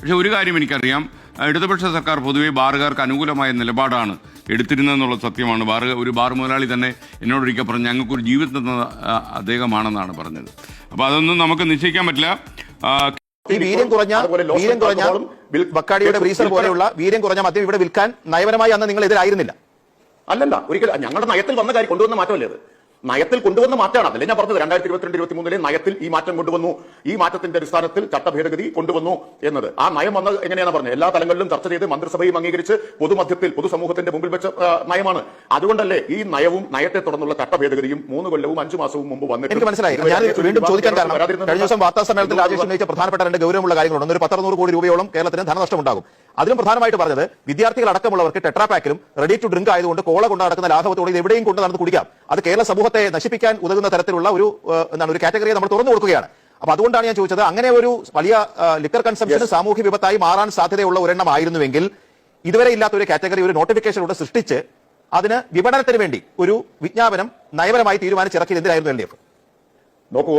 പക്ഷേ ഒരു കാര്യം എനിക്കറിയാം, ഇടതുപക്ഷ സർക്കാർ പൊതുവെ ബാറുകാർക്ക് അനുകൂലമായ നിലപാടാണ് എടുത്തിരുന്നതെന്നുള്ള സത്യമാണ്. ഒരു ബാർ മുതലാളി തന്നെ എന്നോടൊരിക്കൽ പറഞ്ഞു, ഞങ്ങൾക്കൊരു ജീവിതം തന്ന അദ്ദേഹമാണെന്നാണ് പറഞ്ഞത്. അപ്പോൾ അതൊന്നും നമുക്ക് നിശ്ചയിക്കാൻ പറ്റില്ല. ഈ വീര്യം കുറഞ്ഞ ബക്കാടിയുടെ ബ്രീസർ പോലെയുള്ള വീര്യം കുറഞ്ഞ മദ്യം ഇവിടെ വിൽക്കാൻ നയപരമായി അന്ന് നിങ്ങൾ എതിരായിരുന്നില്ല? അല്ലല്ല, ഒരിക്കലും ഞങ്ങളുടെ നയത്തിൽ വന്ന കാര്യം കൊണ്ടുവന്ന മാറ്റമല്ലേ അത്? നയത്തിൽ കൊണ്ടുവന്ന മാറ്റമാണ്. അതല്ലേ ഞാൻ പറഞ്ഞത്, 2022-23 നയത്തിൽ ഈ മാറ്റം കൊണ്ടുവന്നു. ഈ മാറ്റത്തിന്റെ അടിസ്ഥാനത്തിൽ ചട്ട ഭേദഗതി കൊണ്ടുവന്നു എന്നത്. ആ നയം വന്നത് എങ്ങനെയാണ് പറഞ്ഞത്? എല്ലാ തലങ്ങളിലും ചർച്ച ചെയ്ത് മന്ത്രിസഭയും അംഗീകരിച്ച് പൊതുമധ്യത്തിൽ പൊതുസമൂഹത്തിന്റെ മുമ്പിൽ വെച്ച നയമാണ്. അതുകൊണ്ടല്ലേ ഈ നയവും നയത്തെ തുടർന്നുള്ള ചട്ട ഭേദഗതിയും 3 കൊല്ലവും 5 മാസവും മുമ്പ് വന്നിട്ട്. എനിക്ക് മനസ്സിലായി. ഞാൻ വീണ്ടും ചോദിക്കാൻ കാരണം, കഴിഞ്ഞ ദിവസം വാർത്താ സമ്മേളനത്തിൽ രാജേഷ് ഉന്നയിച്ച പ്രധാനപ്പെട്ട 2 ഗൗരവമുള്ള കാര്യങ്ങളുണ്ട്. ഒരു 100 കോടി രൂപയോളം കേരളത്തിന് ധനനഷ്ടമുണ്ടാകും. അതിലും പ്രധാനമായിട്ട് പറഞ്ഞത്, വിദ്യാർത്ഥികൾ അടക്കമുള്ളവർക്ക് ടെട്രാപാക്കിലും റെഡി ടു ഡ്രിങ്ക് ആയതുകൊണ്ട് കോള കൊണ്ട് നടക്കുന്ന ലാഘവത്തോടെ ഇത് എവിടെയും കൊണ്ട് നടന്ന് കുടിക്കാം. അത് കേരള സമൂഹത്തെ നശിപ്പിക്കാൻ ഉതകുന്ന തരത്തിലുള്ള ഒരു കാറ്റഗറിയെ നമ്മൾ തുറന്നു കൊടുക്കുകയാണ്. അപ്പൊ അതുകൊണ്ടാണ് ഞാൻ ചോദിച്ചത്, അങ്ങനെ ഒരു വലിയ ലിക്കർ കൺസംപ്ഷൻ സാമൂഹ്യ വിപത്തായി മാറാൻ സാധ്യതയുള്ള ഒരെണ്ണം ആയിരുന്നുവെങ്കിൽ ഇതുവരെ ഇല്ലാത്ത ഒരു കാറ്റഗറി ഒരു നോട്ടിഫിക്കേഷനിലൂടെ സൃഷ്ടിച്ച് അതിന് വിപണനത്തിന് വേണ്ടി ഒരു വിജ്ഞാപനം നയപരമായി തീരുമാനിച്ചിറക്കിയത് എന്തിനായിരുന്നു LDF? നോക്കൂ,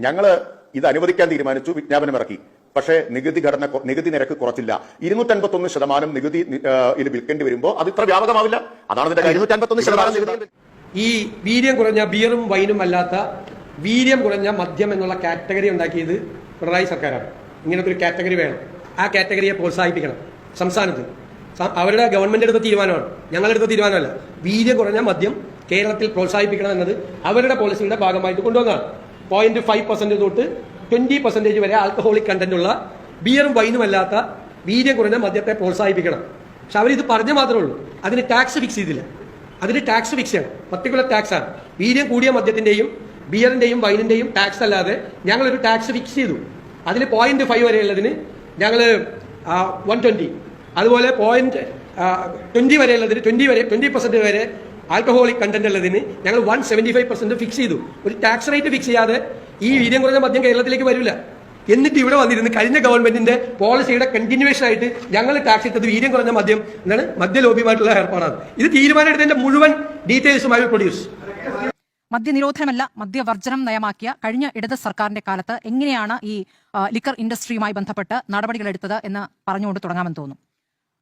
ഞങ്ങള് ഇത് അനുവദിക്കാൻ തീരുമാനിച്ചു, വിജ്ഞാപനം ഇറക്കി. പക്ഷേ നികുതി നിരക്ക് കുറച്ചില്ല. 251% നികുതി ഇത് വിൽക്കേണ്ടി വരുമ്പോൾ അത് ഇത്ര വ്യാപകമാവില്ല. അതാണ് ഇതിന്റെ 251%. ഈ വീര്യം കുറഞ്ഞ ബിയറും വൈനും അല്ലാത്ത വീര്യം കുറഞ്ഞ മദ്യം എന്നുള്ള കാറ്റഗറി ഉണ്ടാക്കിയത് പിണറായി സർക്കാരാണ്. ഇങ്ങനത്തെ ഒരു കാറ്റഗറി വേണം. ആ കാറ്റഗറിയെ പ്രോത്സാഹിപ്പിക്കണം. സംസ്ഥാനത്ത് അവരുടെ ഗവൺമെന്റ് എടുത്ത തീരുമാനമാണ്, ഞങ്ങളെടുത്ത തീരുമാനമല്ല. വീര്യം കുറഞ്ഞ മദ്യം കേരളത്തിൽ പ്രോത്സാഹിപ്പിക്കണം എന്നത് അവരുടെ പോളിസിയുടെ ഭാഗമായിട്ട് കൊണ്ടുവന്നതാണ്. 0.5% തൊട്ട് 20% വരെ ആൽക്കഹോളിക് കണ്ടന്റ് ഉള്ള ബിയറും വൈനും അല്ലാത്ത വീര്യം കുറഞ്ഞ മദ്യത്തെ പ്രോത്സാഹിപ്പിക്കണം. പക്ഷെ അവരിത് പറഞ്ഞ മാത്രമേ ഉള്ളൂ. അതിന് ടാക്സ് ഫിക്സ് ചെയ്തില്ല. അതിന് ടാക്സ് ഫിക്സ് ചെയ്യണം. പർട്ടിക്കുലർ ടാക്സ് ആണ്. വീര്യം കൂടിയ മദ്യത്തിന്റെയും ബിയറിന്റെയും വൈനിന്റെയും ടാക്സ് അല്ലാതെ ഞങ്ങളൊരു ടാക്സ് ഫിക്സ് ചെയ്തു. അതിൽ 0.5 വരെ ഉള്ളതിന് ഞങ്ങൾ 120, അതുപോലെ 0.20 വരെ ഉള്ളതിന് 20% വരെ ആൽക്കഹോളിക് കണ്ടന്റ് ഉള്ളതിന് ഞങ്ങൾ 175% ഫിക്സ് ചെയ്തു. ഒരു ടാക്സ് റേറ്റ് ഫിക്സ് ചെയ്യാതെ ഈ വീര്യം കുറഞ്ഞ മദ്യം കേരളത്തിലേക്ക് വരില്ല. എന്നിട്ട് ഇവിടെ വന്നിരുന്ന് കഴിഞ്ഞ ഗവൺമെന്റിന്റെ പോളിസിയുടെ കണ്ടിന്യൂവേഷൻ ആയിട്ട് ഞങ്ങൾ ടാക്സ് ഇട്ടത് വീര്യം കുറഞ്ഞ മദ്യം എന്നാണ് മദ്യലോബിയുമായിട്ടുള്ള ഏർപ്പാടാണ്. ഇത് തീരുമാനം എടുത്തതിന്റെ മുഴുവൻ ഡീറ്റെയിൽസുമായി പ്രൊഡ്യൂസ്. മദ്യനിരോധനമല്ല മദ്യവർജനം നയമാക്കിയ കഴിഞ്ഞ ഇടത് സർക്കാരിന്റെ കാലത്ത് എങ്ങനെയാണ് ഈ ലിക്കർ ഇൻഡസ്ട്രിയുമായി ബന്ധപ്പെട്ട് നടപടികളെടുത്തത് എന്ന് പറഞ്ഞുകൊണ്ട് തുടങ്ങാമെന്ന് തോന്നുന്നു.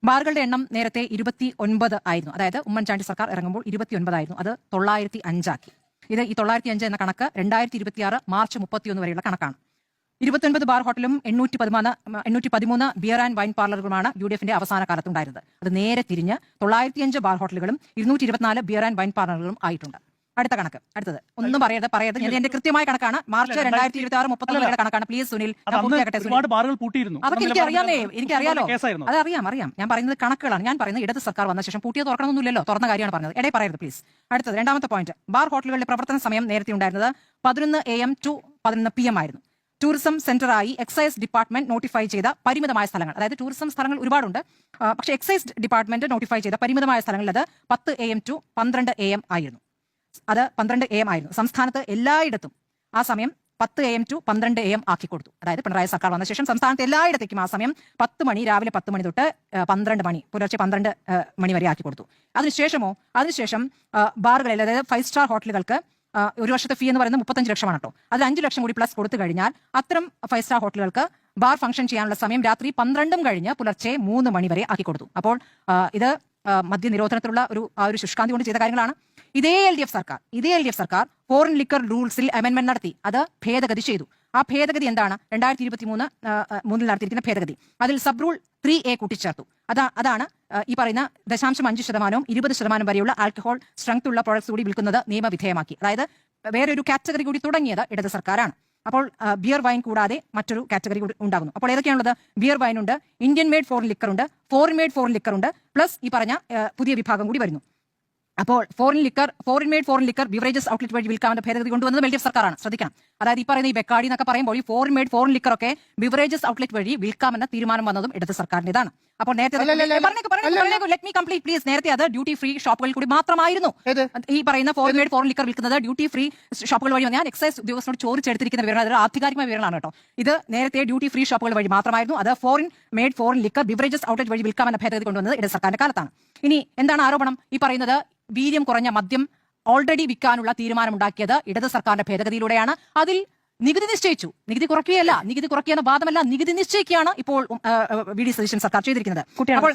ബാറുകളുടെ എണ്ണം നേരത്തെ 29 ആയിരുന്നു. അതായത് ഉമ്മൻചാണ്ടി സർക്കാർ ഇറങ്ങുമ്പോൾ 29 ആയിരുന്നു. അത് 905 ആക്കി. ഇത് ഈ 905 എന്ന കണക്ക് 2026 മാർച്ച് 31 വരെയുള്ള കണക്കാണ്. 29 ബാർ ഹോട്ടലും 813 ബിയർ ആൻഡ് വൈൻ പാർലറുകളുമാണ് UDFന്റെ അവസാന കാലത്തുണ്ടായിരുന്നത്. അത് നേരെ തിരിഞ്ഞ് 905 ബാർ ഹോട്ടലുകളും 224 ബിയർ ആൻഡ് വൈൻ പാർലറുകളും ആയിട്ടുണ്ട്. അടുത്ത കണക്ക്, അടുത്തത് ഒന്നും പറയരുത്. ഞാൻ എന്റെ കൃത്യമായ കണക്കാണ്. മാർച്ച് 2026 31 കണക്കാണ്. പ്ലീസ് സുനിൽ, അതൊക്കെ എനിക്കറിയാലോ. അതറിയാം. ഞാൻ പറയുന്നത് കണക്കുകളാണ്. ഞാൻ പറയുന്നത് ഇടത് സർക്കാർ വന്ന ശേഷം പൂട്ടിയത് തുറക്കണമെന്നില്ലല്ലോ. തുറന്ന കാര്യമാണ് പറഞ്ഞത്. ഇടയിൽ പറയരുത് പ്ലീസ്. അടുത്തത് രണ്ടാമത്തെ പോയിന്റ്, ബാർ ഹോട്ടലുകളുടെ പ്രവർത്തന സമയം നേരത്തെ ഉണ്ടായിരുന്നത് 11 AM to 11 PM ആയിരുന്നു. ടൂറിസം സെന്ററായി എക്സൈസ് ഡിപ്പാർട്ട്മെന്റ് നോട്ടിഫൈ ചെയ്ത പരിമിതമായ സ്ഥലങ്ങൾ, അതായത് ടൂറിസം സ്ഥലങ്ങൾ ഒരുപാടുണ്ട്, പക്ഷേ എക്സൈസ് ഡിപ്പാർട്ട്മെന്റ് നോട്ടിഫൈ ചെയ്ത പരിമിതമായ സ്ഥലങ്ങളിൽ അത് 10 AM to 12 AM ആയിരുന്നു. അത് 12 AM ആയിരുന്നു. സംസ്ഥാനത്ത് എല്ലായിടത്തും ആ സമയം 10 AM to 12 AM ആക്കി കൊടുത്തു. അതായത് പിണറായി സർക്കാർ വന്ന ശേഷം സംസ്ഥാനത്ത് എല്ലായിടത്തേക്കും ആ സമയം 10 മണി, രാവിലെ 10 മണി തൊട്ട് 12 മണി, പുലർച്ചെ 12 മണി വരെ ആക്കി കൊടുത്തു. അതിനുശേഷം ബാറുകളിൽ, അതായത് 5 സ്റ്റാർ ഹോട്ടലുകൾക്ക് ഒരു വർഷത്തെ ഫീ എന്ന് പറയുന്നത് 35 ലക്ഷമാണ് കേട്ടോ. അതിൽ 5 ലക്ഷം കൂടി പ്ലസ് കൊടുത്തു കഴിഞ്ഞാൽ അത്തരം 5 സ്റ്റാർ ഹോട്ടലുകൾക്ക് ബാർ ഫംഗ്ഷൻ ചെയ്യാനുള്ള സമയം രാത്രി 12 കഴിഞ്ഞ് പുലർച്ചെ 3 മണി വരെ ആക്കി കൊടുത്തു. അപ്പോൾ ഇത് മദ്യനിരോധനത്തിലുള്ള ഒരു ശുഷ്കാന്തി കൊണ്ട് ചെയ്ത കാര്യങ്ങളാണ്. ഇതേ LDF സർക്കാർ ഫോറിൻ ലിക്കർ റൂൾസിൽ അമെന്റ്മെന്റ് നടത്തി. അത് ഭേദഗതി ചെയ്തു. ആ ഭേദഗതി എന്താണ്? 2023 നടത്തിയിരിക്കുന്ന ഭേദഗതി. അതിൽ സബ് റൂൾ 3A കൂട്ടിച്ചേർത്തു. അതാണ് ഈ പറയുന്ന 0.5% 20% വരെയുള്ള ആൽക്കഹോൾ സ്ട്രെങ്ത് ഉള്ള പ്രോഡക്ട്സ് കൂടി വിൽക്കുന്നത് നിയമവിധേയമാക്കി. അതായത് വേറെ ഒരു കാറ്റഗറി കൂടി തുടങ്ങിയത് ഇടത് സർക്കാരാണ്. അപ്പോൾ ബിയർ വൈൻ കൂടാതെ മറ്റൊരു കാറ്റഗറി കൂടി ഉണ്ടാകുന്നു. അപ്പോൾ ഏതൊക്കെയാണുള്ളത്? ബിയർ വൈൻ ഉണ്ട്, ഇന്ത്യൻ മെയ്ഡ് ഫോറിൻ ലിക്കർ ഉണ്ട്, ഫോറിൻ മെയ്ഡ് ഫോറിൻ ലിക്കർ ഉണ്ട്, പ്ലസ് ഈ പറഞ്ഞ പുതിയ വിഭാഗം കൂടി വരുന്നു. അപ്പോൾ foreign made foreign liquor beverages outlet വഴി വിൽക്കാമെന്ന ഭേദഗതി കൊണ്ടുവന്നത് LDF സർക്കാരാണ്. ശ്രദ്ധിക്കണം. അതായത് ഈ പറയുന്ന ഈ ബെക്കാടി എന്നൊക്കെ പറയുമ്പോൾ ഈ ഫോറിൻ മെയ്ഡ് ഫോറിൻ ലിക്കർ ഒക്കെ ബിവറേജസ് ഔട്ട്ലെറ്റ് വഴി വിൽക്കാമെന്ന തീരുമാനം വന്നതും ഇടത് സർക്കാരിന്റേതാണ്. അപ്പോൾ നേരത്തെ ലെറ്റ് മീ കംപ്ലീറ്റ് പ്ലീസ്. നേരത്തെ അത് ഡ്യൂട്ടി ഫ്രീ ഷോപ്പുകളിൽ കൂടി മാത്രമായിരുന്നു ഈ പറയുന്ന ഫോറിൻ മെയ്ഡ് ഫോറിൻ ലിക്കർ വിൽക്കുന്നത്. ഡ്യൂട്ടി ഫ്രീ ഷോപ്പുകൾ വഴി, ഞാൻ എക്സൈസ് ഉദ്യോഗസ്ഥനോട് ചോദിച്ചെടുത്തിരിക്കുന്ന വിവരങ്ങൾ, അതൊരു ആധികാരികമായ വിവരങ്ങളാണ് കേട്ടോ. ഇത് നേരത്തെ ഡ്യൂട്ടി ഫ്രീ ഷോപ്പുകൾ വഴി മാത്രമായിരുന്നു. അത് foreign made foreign liquor beverages outlet വഴി വിൽക്കാമെന്ന ഭേദഗതി കൊണ്ടുവന്നത് ഇടത് സർക്കാരിന്റെ കാലത്താണ്. ഇനി എന്താണ് ആരോപണം? ഈ പറയുന്നത് വീര്യം കുറഞ്ഞ മദ്യം ഓൾറെഡി വിൽക്കാനുള്ള തീരുമാനമുണ്ടാക്കിയത് ഇടത് സർക്കാരിന്റെ ഭേദഗതിയിലൂടെയാണ്. അതിൽ നികുതി നിശ്ചയിച്ചു. നികുതി കുറയ്ക്കുകയല്ല, നികുതി കുറയ്ക്കുക എന്ന വാദമല്ല, നികുതി നിശ്ചയിക്കുകയാണ് ഇപ്പോൾ വി ഡി സതീശൻ സർക്കാർ ചെയ്തിരിക്കുന്നത്. അപ്പോൾ